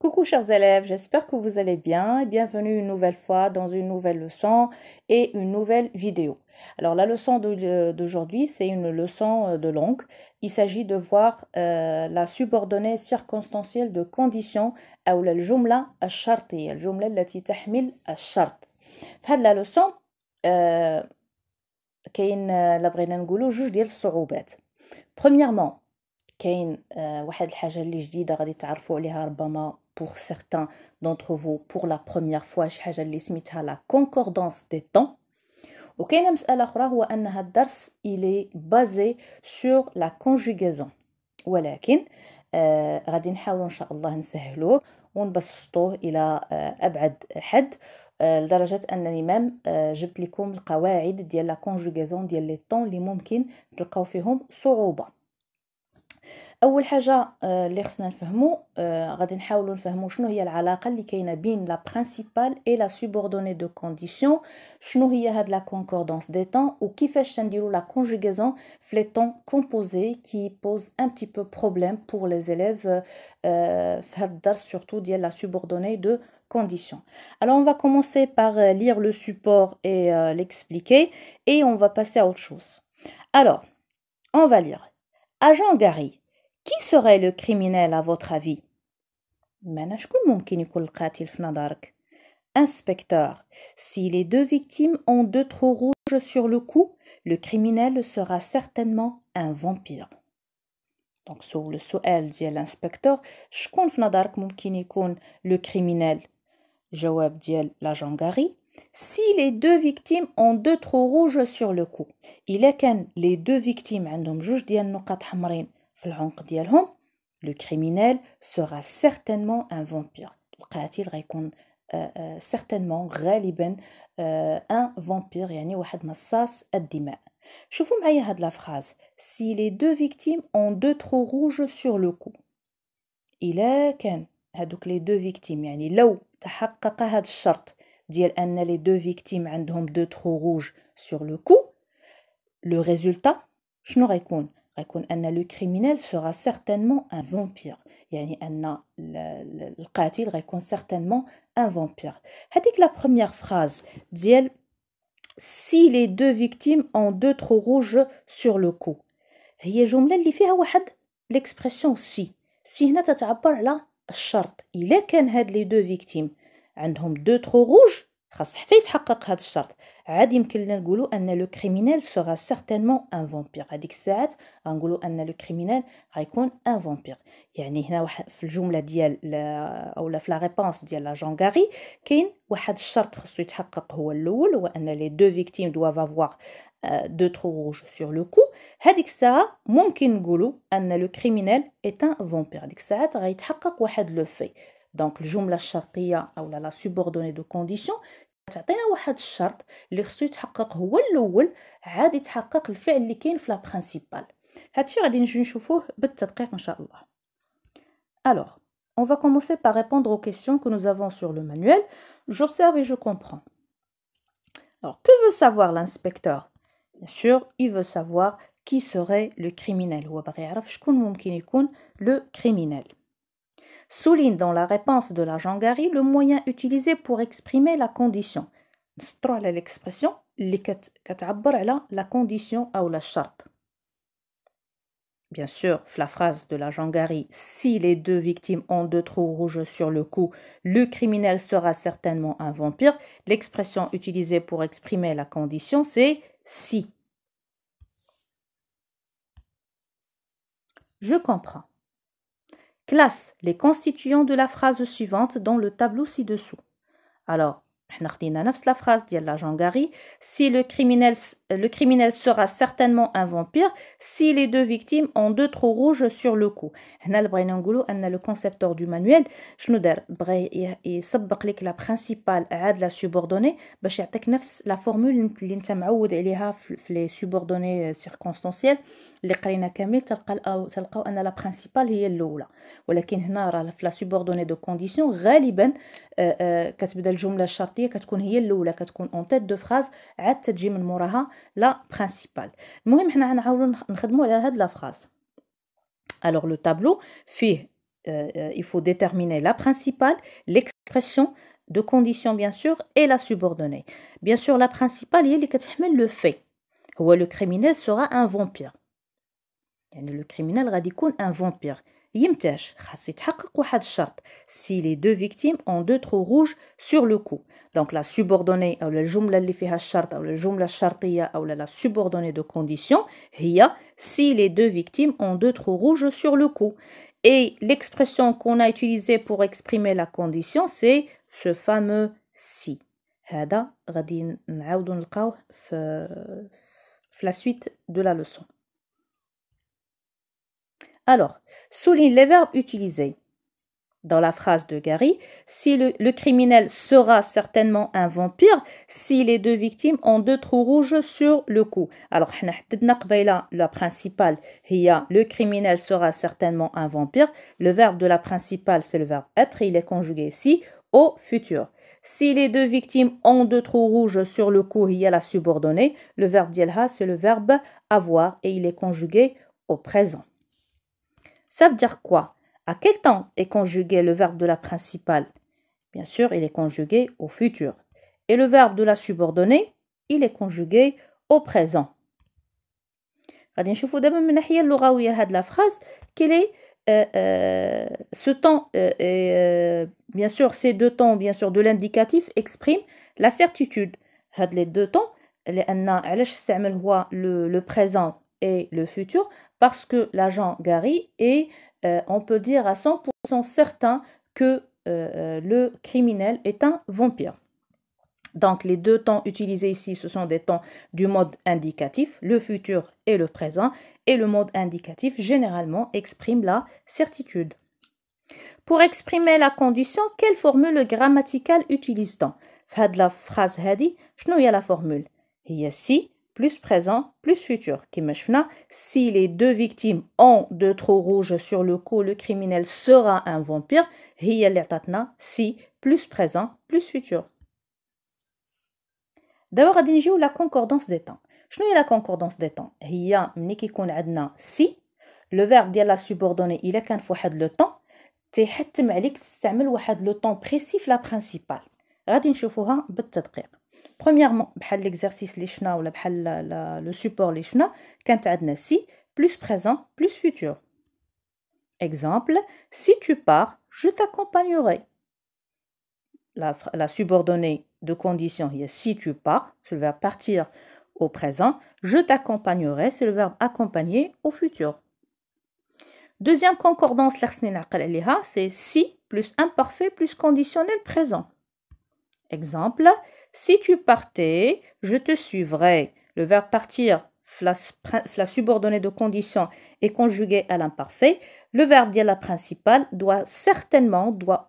Coucou chers élèves, j'espère que vous allez bien et bienvenue une nouvelle fois dans une nouvelle leçon et une nouvelle vidéo. Alors la leçon d'aujourd'hui, c'est une leçon de langue. Il s'agit de voir la subordonnée circonstancielle de condition أو الجملة الشرطية الجملة التي تحمل الشرط. في هذه la leçon كاين لا بغينا نقولوا جوج ديال الصعوبات. Premièrement, كاين واحد الحاجة اللي جديدة غادي تعرفوا عليها ربما pour certains d'entre vous pour la première fois شي حاجة اللي سميتها la concordance des temps. وكاينه مسألة أخرى هو أن هذا الدرس il est basé sur la conjugaison. ولكن غادي نحاول إن شاء الله نسهلوه ونبسطوه إلى أبعد حد لدرجة أنني مام جبت لكم القواعد ديال la conjugaison ديال les temps اللي ممكن تلقاو فيهم صعوبة. اول حاجه اللي خصنا نفهمو غادي نحاولوا نفهموا شنو هي العلاقه اللي كاينه بين لا برينسيبال اي لا سوبوردوني دو كونديسيون، شنو هي هاد لا كونكوردونس دي طون وكيفاش تنديروا لا كونجوغاسيون في لي طون كومبوزي كي بوز ان بتي بو بروبليم بور لي زيليف في هاد الدرس سورتو ديال لا سوبوردوني دو conditions. Alors on va commencer par lire le support et l'expliquer et on va passer à autre chose. Alors, on va lire. Agent Gary, qui serait le criminel à votre avis? معنا شكون ممكن يكون القاتل في نظرك؟ Inspecteur, si les deux victimes ont deux trous rouges sur le cou, le criminel sera certainement un vampire. Donc سول السؤال ديال الانسبكتور شكون في نظرك ممكن يكون le criminel؟ جواب ديال لاجون غاري Si les deux victimes ont deux trous rouges sur le cou. إلا كان les deux victimes عندهم جوج ديال النقاط حمرين في العنق ديالهم, le criminel sera certainement un vampire. القاتل غيكون certainement غالبا un vampire يعني واحد مصاص الدماء. شوفوا معايا هاد لا فراز. Si les deux victimes ont deux trous rouges sur le cou. إلا كان هادوك les deux victimes يعني لو تحقق هاد الشرط ديال أن les deux victimes عندهم deux trous rouges sur le cou, le résultat شنو غيكون؟ غيكون أن le criminel sera certainement un vampire. يعني أن القاتل غيكون certainement un vampire. هذيك la première phrase ديال si les deux victimes ont deux trous rouges sur le cou. هي جملة اللي فيها واحد l'expression si هنا تتعبر على الشرط. إلا كان هاد les deux victimes عندهم deux trous rouges خاص حتى يتحقق هذا الشرط عاد يمكن لنا نقولوا ان لو كريمينال سوغا سيغتانمون ان فامبير. هذيك الساعات غنقولوا ان لو كريمينال غيكون ان فامبير. يعني هنا في الجمله ديال اولا في لا ريبونس ديال لاجون غاري كاين واحد الشرط خصو يتحقق هو الاول هو ان لي دو فيكتيم دوافا افوار دو ترو روج سور لو كو. هذيك الساعه ممكن نقولوا ان لو كريمينال ايت ان فامبير. هذيك الساعات غيتحقق واحد لو في. دونك الجمله الشرطيه اولا لا سوبوردوني دو كونديسيون تعطينا واحد الشرط اللي خصو يتحقق هو الاول عاد يتحقق الفعل اللي كاين في لا برينسيبال. هادشي غادي نجي نشوفوه بالتدقيق ان شاء الله. Alors, on va commencer par répondre aux questions que nous avons sur le manuel. J'observe et je comprends. Alors, que veut savoir l'inspecteur? Bien sûr, il veut savoir qui serait le criminel. هو باغي يعرف شكون ممكن يكون le criminel. Souligne dans la réponse de l'agent Gary le moyen utilisé pour exprimer la condition. نسطروا على l'expression اللي كتعبر على la condition أو la charte. Bien sûr, la phrase de l'agent Gary, si les deux victimes ont deux trous rouges sur le cou, le criminel sera certainement un vampire. L'expression utilisée pour exprimer la condition, c'est si. Je comprends. Classe les constituants de la phrase suivante dans le tableau ci-dessous. Alors, حنا خدينا نفس la phrase ديال l'agent Gary. Si le criminel sera certainement un vampire si les deux victimes ont deux trous rouges sur le cou. هنا اللي بغينا نقولوا ان le concepteur du manuel شنو دار؟ بغى يسبق لك la principale عاد la subordonnée باش يعطيك نفس la formule اللي انت معود عليها في les subordonnées circonstancielles اللي قرينا كاملين. تلقاو ان la principale هي الاولى, ولكن هنا راه في la subordonnée de condition غالبا كتبدا الجمله الشرطيه كتكون هي الاولى, كتكون اون تيت دو فراز عاد تجي من موراها لا برينسيبال. المهم حنا غنحاولوا نخدموا على هاد لا فراز. الوغ لو تابلو فيه il faut déterminer la principale, l'expression de condition bien sûr et la subordonnée. Bien sûr la principale هي اللي كتحمل le fait. هو le criminel sera un vampire. يعني le criminel غادي يكون un vampire. يمتاش خاص يتحقق واحد الشرط si les deux victimes ont deux trous rouges sur le cou. Donc la subordonnée أو الجملة اللي فيها الشرط أو الجملة الشرطية أو la subordonnée de condition هي si les deux victimes ont deux trous rouges sur le cou. Et l'expression qu'on a utilisée pour exprimer la condition c'est ce fameux si. هذا غادي نعاودو نلقاوه في la suite de la leçon. Alors, souligne les verbes utilisés. Dans la phrase de Gary, si le criminel sera certainement un vampire si les deux victimes ont deux trous rouges sur le cou. Alors, la principale, le criminel sera certainement un vampire. Le verbe de la principale, c'est le verbe être. Il est conjugué si au futur. Si les deux victimes ont deux trous rouges sur le cou, il y a la subordonnée. Le verbe dielha, c'est le verbe avoir et il est conjugué au présent. Ça veut dire quoi? À quel temps est conjugué le verbe de la principale? Bien sûr, il est conjugué au futur. Et le verbe de la subordonnée, il est conjugué au présent. غادي نشوفوا دابا من الناحية اللغوية هاد la phrase quel est ce temps bien sûr ces deux temps bien sûr de l'indicatif expriment la certitude. هاد les deux temps لأن علاش استعمل هو le présent et le futur parce que l'agent Gary est, on peut dire à 100% certain que le criminel est un vampire. Donc les deux temps utilisés ici, ce sont des temps du mode indicatif, le futur et le présent, et le mode indicatif généralement exprime la certitude. Pour exprimer la condition, quelle formule grammaticale utilise-t-on? Dans la phrase هذه, شنو هي la formule? هي si plus présent, plus futur. Si les deux victimes ont deux trous rouges sur le cou, le criminel sera un vampire. Si plus présent, plus futur. D'abord, غادي نجيو la concordance des temps. شنو هي la concordance des temps? هي ملي كيكون عندنا si le verbe ديال la subordonnée إلا كان في واحد le temps تيحتم عليك تستعمل واحد le temps précis في la principale. غادي نشوفوها بالتدقيق. Premièrement, l'exercice اللي شفنا ولا بحال le support اللي شفنا كانت عندنا si plus présent plus futur. Exemple, si tu pars, je t'accompagnerai. La subordonnée de condition est si tu pars, c'est le verbe partir au présent. Je t'accompagnerai, c'est le verbe accompagner au futur. Deuxième concordance, c'est si plus imparfait plus conditionnel présent. Exemple, si tu partais, je te suivrai. Le verbe partir, la subordonnée de condition est conjugué à l'imparfait. Le verbe dire la principale doit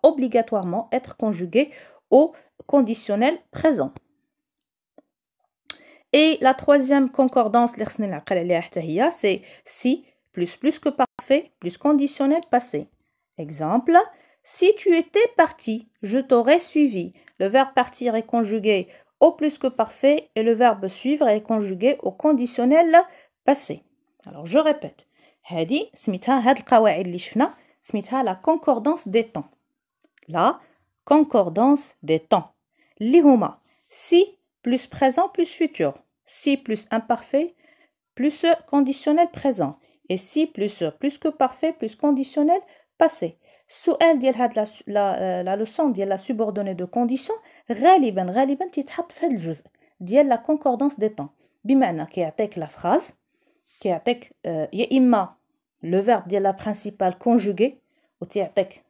obligatoirement être conjugué au conditionnel présent. Et la troisième concordance, c'est si plus que parfait plus conditionnel passé. Exemple, si tu étais parti, je t'aurais suivi. Le verbe partir est conjugué au plus que parfait et le verbe suivre est conjugué au conditionnel passé. Alors je répète. هذه سميتها هاد القواعد اللي شفنا سميتها la concordance des temps. La concordance des temps. اللي هما si plus présent plus futur. Si plus imparfait plus conditionnel présent. Et si plus que parfait plus conditionnel passé. السؤال ديال هاد la leçon ديال la subordonnée de condition غالبا تيتحط في هاد الجزء ديال la concordance des temps. بمعنى كيعطيك la phrase كيعطيك يا إما le verbe ديال la principale conjugué وتيعطيك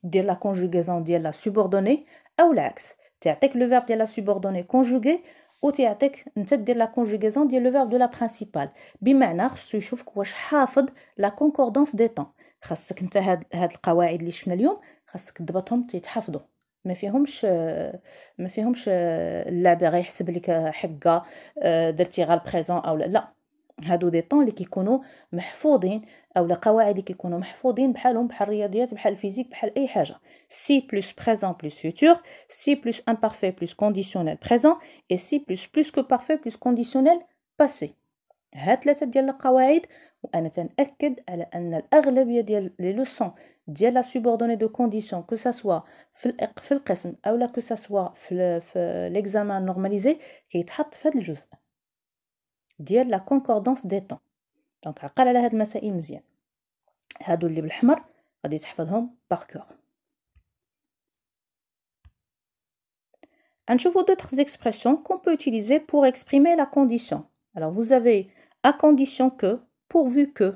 ديال la conjugaison ديال la subordonnée أو العكس تعطيك le verbe ديال la subordonnée conjugué وتيعطيك انت دير la conjugaison ديال le verbe de la principale. بمعنى خصو يشوفك واش حافظ la concordance des temps. خاصك انت هاد القواعد اللي شفنا اليوم خاصك تضبطهم تيتحفظوا ما فيهمش اللعبه غير يحسب لك حقه درتي غير بريزون او لا هادو دي طون اللي كيكونوا محفوظين او قواعد اللي كيكونوا محفوظين بحالهم بحال الرياضيات بحال الفيزيك بحال اي حاجه si plus présent plus futur si plus imparfait plus conditionnel présent et si plus que parfait plus conditionnel passé. هاد 3 ديال القواعد وانا تنأكد على ان الاغلبيه ديال لي لوسون ديال لا سوبوردوني دو كونديسيون كو سا سوا في القسم اولا كو سا سوا في ليكزامان نورماليزي كيتحط في هاد الجزء ديال لا كونكوردونس دي طون. دونك عقل على هاد المسائل مزيان. هادو اللي بالحمر غادي تحفظهم باركور. غنشوفو d'autres expressions qu'on peut utiliser pour exprimer la condition. Alors vous avez à condition que, pourvu que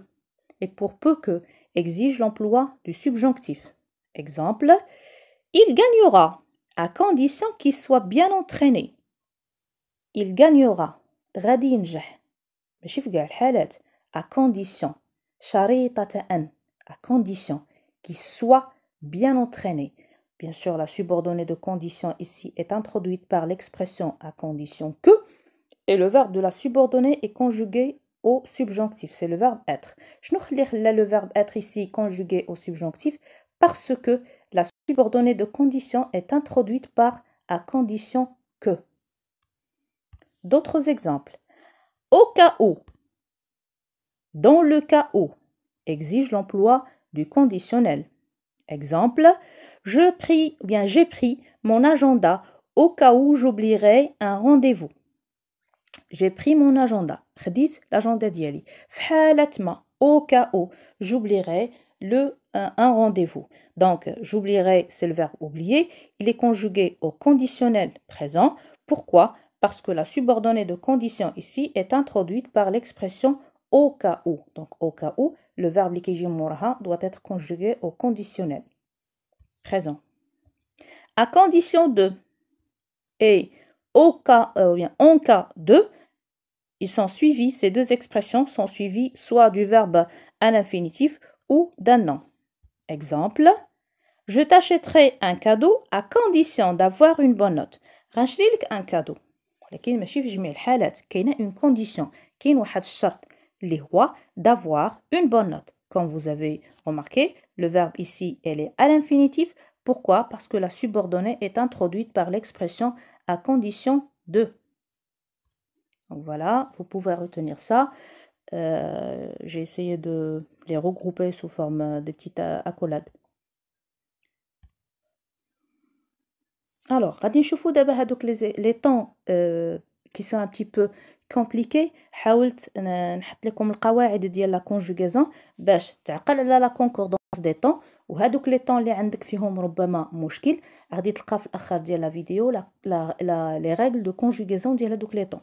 et pour peu que exige l'emploi du subjonctif. Exemple, il gagnera à condition qu'il soit bien entraîné. Il gagnera غادي ينجح ماشي في كاع الحالات à condition شريطة أن à condition qu'il soit bien entraîné. Bien sûr, la subordonnée de condition ici est introduite par l'expression à condition que, et le verbe de la subordonnée est conjugué au subjonctif. C'est le verbe être. Je ne le verbe être ici conjugué au subjonctif parce que la subordonnée de condition est introduite par à condition que. D'autres exemples. Au cas où, dans le cas où, exige l'emploi du conditionnel. Exemple, j'ai pris mon agenda au cas où j'oublierai un rendez-vous. J'ai pris mon agenda. خديت l'agenda ديالي. في حالة ما au cas où j'oublierai un rendez-vous. Donc, j'oublierai, c'est le verbe oublier. Il est conjugué au conditionnel présent. Pourquoi? Parce que la subordonnée de condition ici est introduite par l'expression au cas où. Donc, au cas où, le verbe li kayji mouraha doit être conjugué au conditionnel présent. À condition de et au cas, en cas de, ils sont suivis, ces deux expressions sont suivies soit du verbe à l'infinitif ou d'un nom. Exemple, je t'achèterai un cadeau à condition d'avoir une bonne note. غنشري لك un cadeau. ولكن ماشي في جميع الحالات كاينه une condition كاين واحد الشرط اللي هو d'avoir une bonne note. Comme vous avez remarqué, le verbe ici elle est à l'infinitif. Pourquoi? Parce que la subordonnée est introduite par l'expression à condition de. Donc voilà, vous pouvez retenir ça. J'ai essayé de les regrouper sous forme de petites accolades. Alors, غادي نشوفوا دابا هادوك les temps qui sont un petit peu compliqués. حاولت نحط لكم القواعد ديال لا conjugaison باش تعقل على لا concordance des temps. وهادوك لي طون اللي عندك فيهم ربما مشكل غادي تلقى في الاخر ديال لا فيديو les règles de conjugaison ديال هادوك لي طون.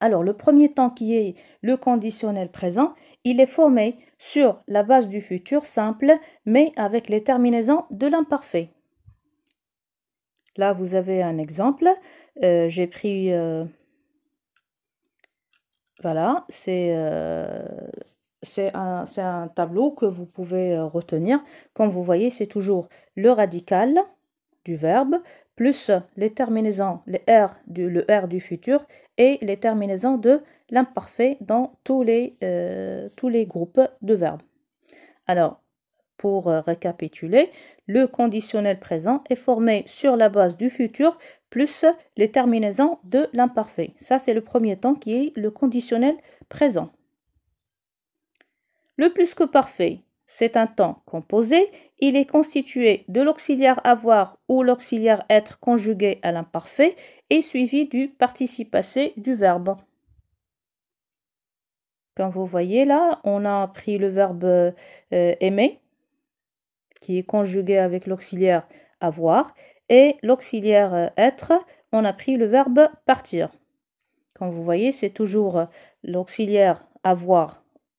Alors, le premier temps qui est le conditionnel présent, il est formé sur la base du futur simple, mais avec les terminaisons de l'imparfait. Là, vous avez un exemple. J'ai pris... voilà, c'est un tableau que vous pouvez retenir. Comme vous voyez, c'est toujours le radical du verbe, plus les terminaisons, le R du futur et les terminaisons de l'imparfait dans tous les groupes de verbes. Alors, pour récapituler, le conditionnel présent est formé sur la base du futur plus les terminaisons de l'imparfait. Ça, c'est le premier temps qui est le conditionnel présent. Le plus que parfait, c'est un temps composé. Il est constitué de l'auxiliaire avoir ou l'auxiliaire être conjugué à l'imparfait et suivi du participe passé du verbe. Comme vous voyez là, on a pris le verbe aimer qui est conjugué avec l'auxiliaire avoir et l'auxiliaire être, on a pris le verbe partir. Comme vous voyez, c'est toujours l'auxiliaire avoir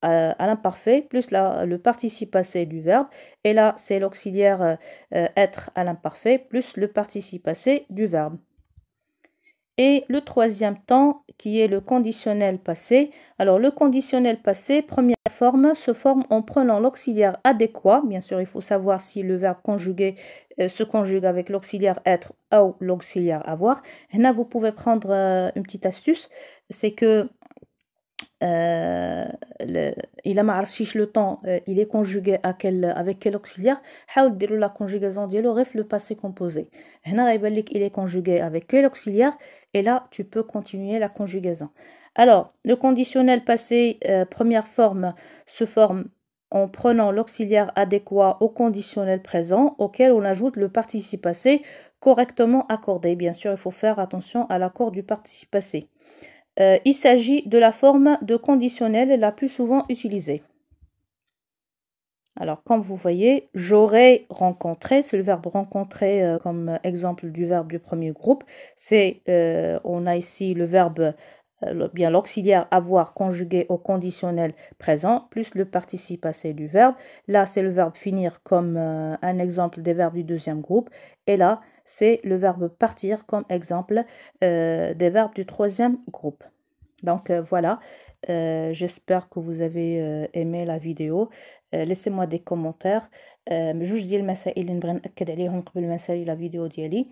à l'imparfait plus le participe passé du verbe. Et là, c'est l'auxiliaire être à l'imparfait plus le participe passé du verbe. Et le troisième temps qui est le conditionnel passé. Alors, le conditionnel passé, première forme, se forme en prenant l'auxiliaire adéquat. Bien sûr, il faut savoir si le verbe conjugué se conjugue avec l'auxiliaire être ou l'auxiliaire avoir. Et là, vous pouvez prendre une petite astuce, c'est que il a معرفتيش le temps il est conjugué avec quel auxiliaire حاول ديروا la conjugaison ديالو غير في le passé composé. هنا غيبان لك il est conjugué avec quel auxiliaire et là tu peux continuer la conjugaison. Alors, le conditionnel passé, première forme, se forme en prenant l'auxiliaire adéquat au conditionnel présent, auquel on ajoute le participe passé correctement accordé. Bien sûr, il faut faire attention à l'accord du participe passé. Il s'agit de la forme de conditionnel la plus souvent utilisée. Alors, comme vous voyez, j'aurais rencontré, c'est le verbe rencontrer comme exemple du verbe du premier groupe. On a ici le verbe, bien l'auxiliaire avoir conjugué au conditionnel présent, plus le participe passé du verbe. Là, c'est le verbe finir comme un exemple des verbes du deuxième groupe. Et là, c'est le verbe partir comme exemple des verbes du troisième groupe. Donc voilà, j'espère que vous avez aimé la vidéo. laissez-moi des commentaires. جوج ديال المسائل اللي نبغي نأكد عليهم قبل ما نسالي لا فيديو ديالي.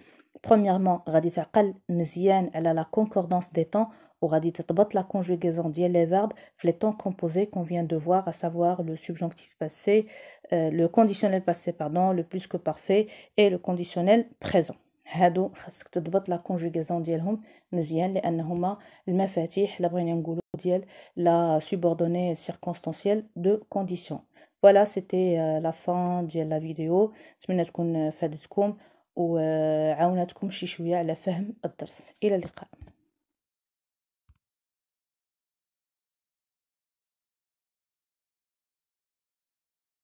premièrement غادي تعقل مزيان على لا concordance des temps وغادي تضبط la conjugaison ديال les verbes في les temps composés qu'on vient de voir, à savoir le subjonctif passé, le conditionnel passé, pardon, le plus que parfait et le conditionnel présent. هادو خاصك تضبط لا كونجوغاسيون ديالهم مزيان لان هما المفاتيح لا بغينا نقولوا ديال لا subordonnée circonstancielle de condition. Voilà, c'était la fin ديال la vidéo. نتمنى تكون فادتكم وعاونتكم شي شويه على فهم الدرس. الى اللقاء.